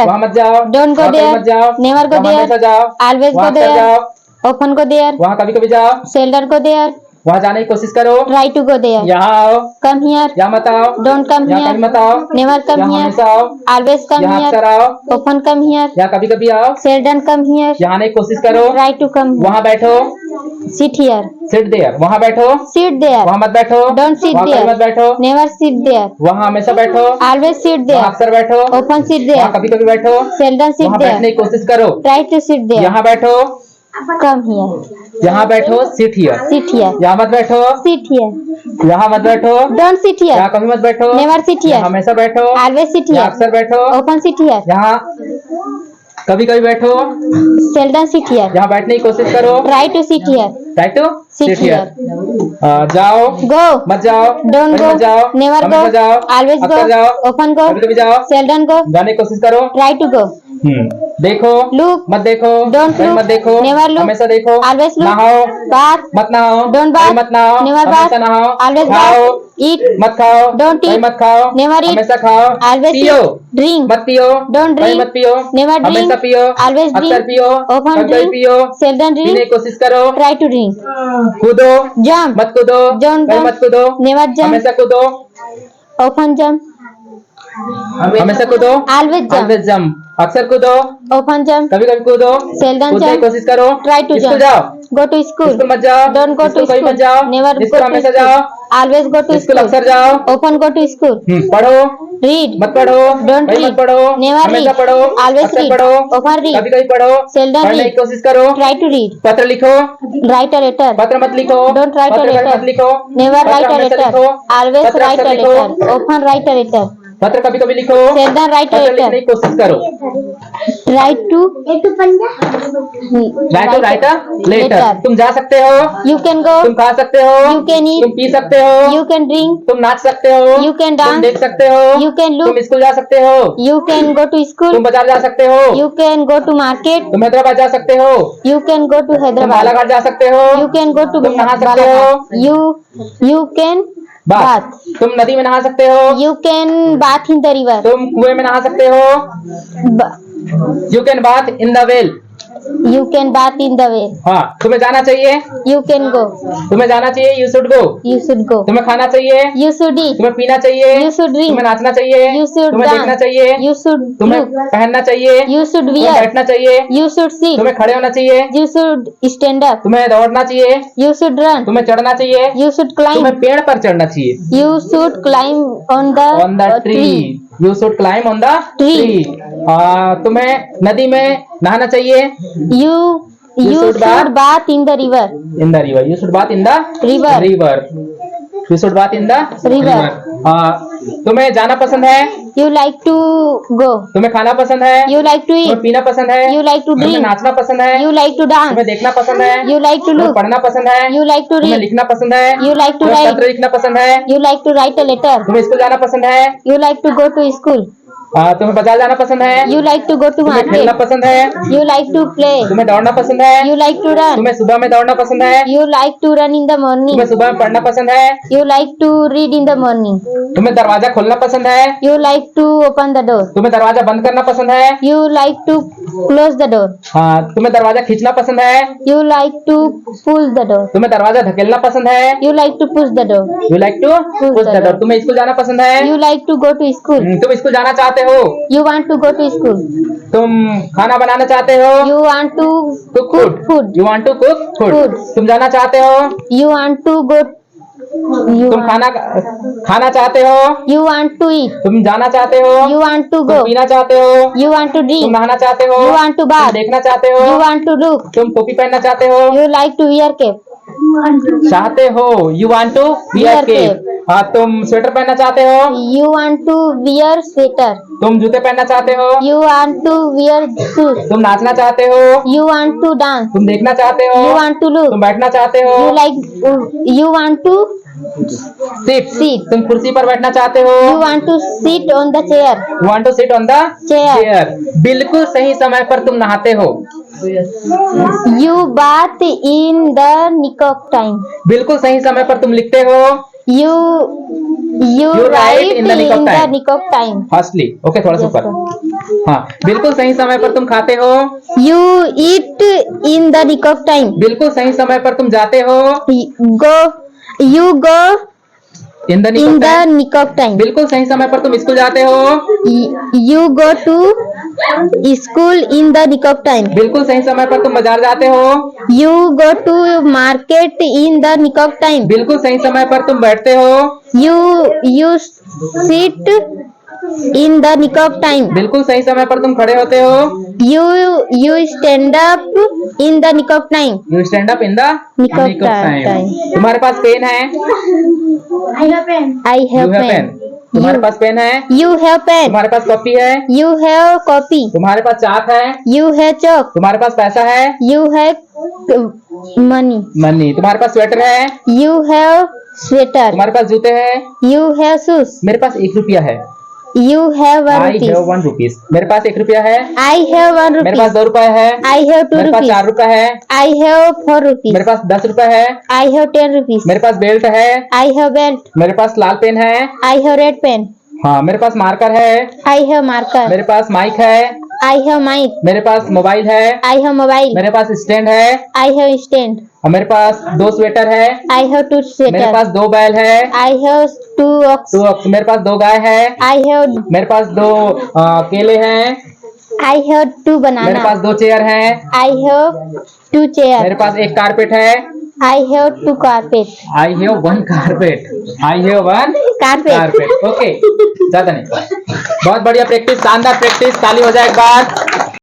वहाँ मत जाओ, Don't go वहाँ कभी there. मत जाओ, Never go वहाँ there. हमेशा जाओ, Always वहाँ go अक्सर there. जाओ, Often go there. वहाँ कभी कभी जाओ, Seldom go there. वहाँ जाने की कोशिश करो, Try to go there. यहाँ आओ, Come here. यहाँ मत आओ, Don't come यहाँ here. कभी मत आओ, Never come यहाँ here. हमेशा आओ, Always come यहाँ here. अक्सर आओ, Often come here. यहाँ कभी कभी आओ, Seldom come here. यहाँ आने की कोशिश करो, Try to come here. वहाँ बैठो, Sit here. सिट देयर, वहाँ बैठो, Sit there. वहाँ मत बैठो, Don't sit वहाँ कभी there. मत बैठो, Never sit there. वहाँ हमेशा बैठो, Always sit वहाँ there. अक्सर बैठो, Often sit वहाँ there. कभी कभी बैठो, Seldom sit वहाँ बैठने there. की कोशिश करो, Try to sit there. यहाँ बैठो, Come here. यहाँ बैठो, सिट हियर, Sit here. यहाँ मत बैठो, Sit here. यहाँ मत बैठो, Don't sit यहाँ here. कभी मत बैठो, Never sit here. यहाँ हमेशा बैठो, Always sit यहाँ here. अक्सर बैठो, Often sit here. यहाँ कभी कभी बैठो, Seldom sit here. यहाँ बैठने की कोशिश करो, Try to sit here. Try to Sit sit here, जाओ, Go. मत जाओ, Don't कभी go. मत जाओ, Never हमेशा go. जाओ, Always go. अक्सर जाओ, Often go. कभी कभी जाओ, Seldom go. जाने की कोशिश करो, Try to go. देखो, Look. मत देखो, Don't कभी look. मत देखो, Never look. हमेशा देखो, Always look. नहाओ, Bath. मत नहाओ, Don't कभी bath. मत नहाओ, Never bath. हमेशा नहाओ, Always खाओ, bath. Eat. मत खाओ, Don't कभी eat. मत खाओ, Never eat. हमेशा खाओ, Always पियो, eat. Drink. मत पियो, Don't कभी drink. मत पियो, Never drink. हमेशा पियो, Always अक्सर drink. पियो, Often कभी drink. पियो, Seldom पीने की drink. कोशिश करो, Try to drink. कूदो, Jump. मत कूदो, Don't कभी jump. मत कूदो, Never jump. हमेशा कूदो, Often jump. हमेशा कूदो, Always jump. ऑलवेज जंप, अक्सर कूदो, Often jump. कभी कभी कूदो, Seldom कूदने की jump. कोशिश करो, Try to स्कूल jump. जाओ, Go to school. स्कूल मत जाओ, Don't go to स्कूल कभी school. मत जाओ, Never go स्कूल to हमेशा school. जाओ, Always go to school school. अक्सर जाओ, Often go to school. पढ़ो, Read. मत पढ़ो, Don't कभी मत read. पढ़ो, Never हमेशा read. पढ़ो, Always अक्सर read. पढ़ो, Often read. कभी कभी पढ़ो, Seldom पढ़ने read. की कोशिश करो, Try to read. पत्र लिखो, Write a letter. पत्र मत लिखो, Don't write a पत्र letter. मत लिखो, Never पत्र write a हमेशा letter. लिखो, Always पत्र write अक्सर a लिखो, letter. Often write a letter. पत्र कभी कभी लिखो, Seldom write a पत्र letter. लिखने की कोशिश करो, Try to राइट लेटर, तुम जा सकते हो, You can go. तुम खा सकते हो, You can eat. तुम पी सकते हो, You can drink. तुम नाच सकते हो, You can तुम dance. देख सकते हो, You can तुम look. स्कूल जा सकते हो, You can go to school. तुम बाजार जा सकते हो, You can go to market. तुम हैदराबाद जा सकते हो, You can go to तुम Hyderabad. बालाघाट जा सकते हो, You can go to तुम नहा सकते Balaghat. हो, You can बाथ, bath. तुम नदी में नहा सकते हो, You can bath in the river. तुम कुएं में नहा सकते हो, Ba- you can bath in the well, You can bath in the well. हाँ तुम्हें जाना चाहिए, You can go. तुम्हें जाना चाहिए, you should go, You should go. तुम्हें खाना चाहिए, You should eat. तुम्हें पीना चाहिए, You should drink. तुम्हें नाचना चाहिए, You should तुम्हें देखना dance. चाहिए, You should तुम्हें look. पहनना चाहिए, You should तुम्हें wear. बैठना चाहिए, You should sit. तुम्हें खड़े होना चाहिए, You should stand up. तुम्हें दौड़ना चाहिए, You should run. तुम्हें चढ़ना चाहिए, You should climb. तुम्हें पेड़ पर चढ़ना चाहिए, You should climb on on the the tree, tree. You should climb on the Tree. Tree, तुम्हें नदी में नहाना चाहिए, You should should bath in the river. In the river, you should bath in the River. River, you should bath in the River. तुम्हें जाना पसंद है, You like to go. तुम्हें खाना पसंद है, You like to तुम्हें eat. पीना पसंद है, You like to तुम्हें drink. नाचना पसंद है, You like to dance. तुम्हें देखना पसंद है, You like to तुम्हें look. पढ़ना पसंद है, You like to तुम्हें read. लिखना पसंद है, You like to तुम्हें write. पत्र लिखना पसंद है, You like to write a letter. तुम्हें स्कूल जाना पसंद है, You like to go to school. तुम्हें बाजार जाना पसंद है, You like to go to तुम्हें खेलना market. पसंद है, You like to play. तुम्हें दौड़ना पसंद है, You like to run. तुम्हें सुबह में दौड़ना पसंद है, You like to run in the morning. तुम्हें सुबह में पढ़ना पसंद है, You like to read in the morning. तुम्हें दरवाजा खोलना पसंद है, You like to open the door. तुम्हें दरवाजा बंद करना पसंद है, You like to close the door. तुम्हें दरवाजा खींचना पसंद है, You like to pull the door. तुम्हें दरवाजा धकेलना पसंद है, You like to push the door. You like to push the door, तुम्हें स्कूल जाना पसंद है, You like to go to school. तुम स्कूल जाना चाहते हो, You want to go to school. तुम खाना बनाना चाहते हो, You want to cook cook food, food. You want to cook food, Food. तुम जाना चाहते हो, You want to go. You तुम want, खाना चाहते हो, you want to eat. तुम जाना चाहते हो, You want to तुम go. पीना चाहते हो, You want to तुम drink. नहाना चाहते हो, You want to तुम bath. देखना चाहते हो, You want to look. तुम टोपी पहनना चाहते हो, You like to wear cap. चाहते हो, you want to Wear wear cap, तुम स्वेटर पहनना चाहते हो, You want to wear sweater. तुम जूते पहनना चाहते हो, You want to wear shoes. तुम नाचना चाहते हो, You want to dance. तुम देखना चाहते हो, You want to look. तुम बैठना चाहते हो, You like. You want to. Sit, तुम कुर्सी पर बैठना चाहते हो, You want to sit on the chair. You want to sit on the Chair. Chair, बिल्कुल सही समय पर तुम नहाते हो, You bath in the nick of time. बिल्कुल सही समय पर तुम लिखते हो, You You write write in the nick of time. nick of time. Fastly, okay थोड़ा सा Yes, ऊपर, sir. हाँ, बिल्कुल सही समय पर तुम खाते हो। You eat in the nick of time. बिल्कुल सही समय पर तुम जाते हो। You go in the in the nick of time. बिल्कुल सही समय पर तुम स्कूल जाते हो। You go to school in the nick of time. बिल्कुल सही समय पर तुम बाजार जाते हो। You go to market in the nick of time. बिल्कुल सही समय पर तुम बैठते हो। You sit in the nick of time. बिल्कुल सही समय पर तुम खड़े होते हो। You stand up in the nick of time. You stand up in the Nick of time. तुम्हारे पास पेन है। I you have have pen. तुम्हारे पास पेन है। You have pen. तुम्हारे पास कॉपी है। You have copy. तुम्हारे पास चाक है। You have chalk. तुम्हारे पास पैसा है। You have money. मनी। तुम्हारे पास स्वेटर है। You have sweater. तुम्हारे पास जूते हैं। You have shoes. मेरे पास 1 रुपया है। You have 1 I rupees. Have 1 rupees. मेरे पास 1 रुपया है। I have 1 मेरे पास rupees. 2 रुपए है। I have 2 मेरे पास rupees. 4 रुपए है। I have 4 rupees. मेरे पास 10 रुपए है। I have 10 rupees. मेरे पास बेल्ट है। I have belt. मेरे पास लाल पेन है। I have red pen. हाँ, मेरे पास मार्कर है। I have marker. मेरे पास माइक है। I have mic. मेरे पास मोबाइल है। I have mobile. मेरे पास स्टैंड है। I have stand. और मेरे पास 2 स्वेटर है। I have 2 मेरे sweater. पास 2 बैल है। I have 2 ox. 2 मेरे पास 2 गाय है। I have मेरे पास 2 केले हैं। I have 2 मेरे banana. पास 2 चेयर हैं। I have 2 chair. मेरे पास 1 कारपेट है। I have 2 carpet. I have 1 carpet. I have 1 Carpet. Carpet. Okay, ज्यादा नहीं। बहुत बढ़िया प्रैक्टिस, शानदार प्रैक्टिस, ताली हो जाए एक बार।